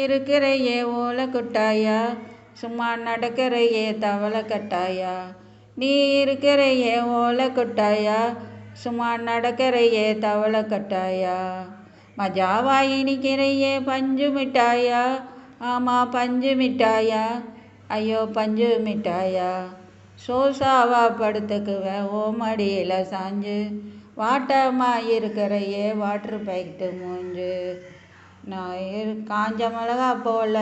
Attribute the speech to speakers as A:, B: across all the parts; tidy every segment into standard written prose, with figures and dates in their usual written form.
A: இருக்கிறையே ஓலை கொட்டாயா, சும்மா நடக்கிறையே தவளை கட்டாயா. நீ இருக்கிறையே ஓலை கொட்டாயா, சும்மா நடக்கிறையே தவளை கட்டாயா. மஜாவா இனிக்கிறையே பஞ்சு மிட்டாயா, ஆமாம் பஞ்சு மிட்டாயா, ஐயோ பஞ்சு மிட்டாயா. சோசாவா படுத்துக்குவேன் ஓ மடியில் சாஞ்சு, வாட்டமாக இருக்கிறையே வாட்ரு பேக்கெட்டு மூஞ்சு. காஞ்ச மிளகா போல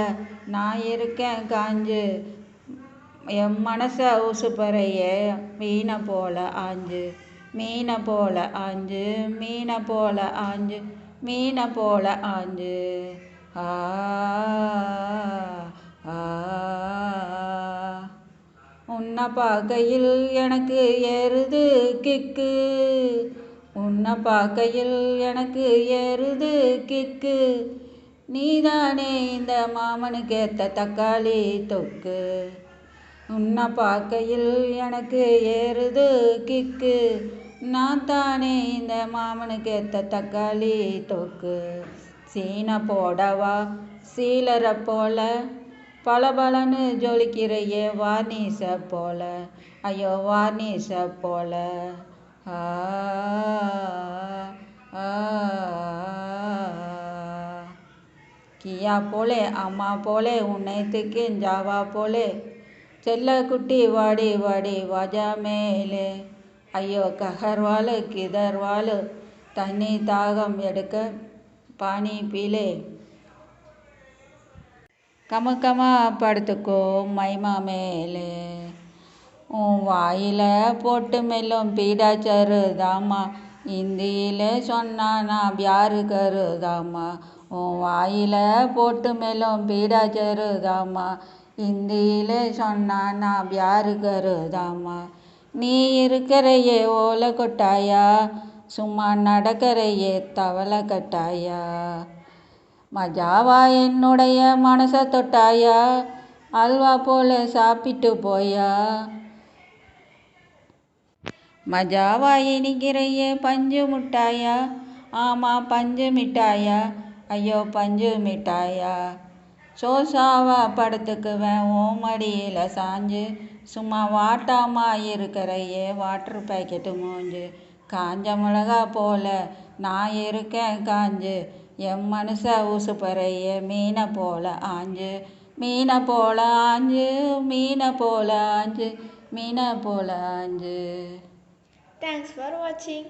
A: நான் இருக்கேன் காஞ்சு, என் மனசை உசுப்பறையே மீனை போல ஆஞ்சு, மீனை போல ஆஞ்சு, மீனை போல ஆஞ்சு, மீனை போல ஆஞ்சு. ஆ உன்னை பார்க்கையில் எனக்கு ஏறுது கிக்கு, உன்னை பார்க்கையில் எனக்கு ஏறுது கிக்கு. நீதானே இந்த மாமனுக்கு ஏற்ற தக்காளி தொக்கு. உன்னை பார்க்கையில் எனக்கு ஏறுது கிக்கு, நான் தானே இந்த மாமனுக்கு ஏற்ற தக்காளி தொக்கு. சீனை போடவா சீலரை போல, பளபளன்னு ஜொலிக்கிறையே வார்னிஷ போல, ஐயோ வார்னிஷ போல. ஆ கியா போலே அம்மா போலே உன்னைத்துக்கு ஜாவா போலே, செல்ல குட்டி வாடி வாடி வாஜா மேலே. ஐயோ கஹர்வாலு கிதர்வாலு தண்ணி தாகம் எடுக்க பானி பீலே. கமக்கமா படுத்துக்கோ மைமா மேலே, உன் வாயில் போட்டு மெல்லும் பீடா சருதாமா, இந்தியில் சொன்னா நான் பியாரு கருதாமா. உன் வாயில் போட்டு மெல்லும் பீடா சருதாமா, இந்தியில் சொன்னா நான் பியாரு கருதாமா. நீ இருக்கிறையே ஓலை கொட்டாயா, சும்மா நடக்கிறையே தவளை கட்டாயா. மஜாவா என்னுடைய மனசை தொட்டாயா, அல்வா போல சாப்பிட்டு போயா. மஜாவா இனிக்கிறையே பஞ்சு மிட்டாயா, ஆமாம் பஞ்சு மிட்டாயா, ஐயோ பஞ்சு மிட்டாயா. சோசாவா படுத்துக்குவேன் ஓ மடியில் சாஞ்சு, சும்மா வாட்டாமல் இருக்கிறையே வாட்ரு பேக்கெட்டு மூஞ்சு. காஞ்ச மிளகா போல நான் இருக்கேன் காஞ்சு, என் மனசை உசுப்பறையே மீனை போல ஆஞ்சு, மீனை போல ஆஞ்சு, மீனை போல ஆஞ்சு, மீனை போல ஆஞ்சு.
B: Thanks for watching.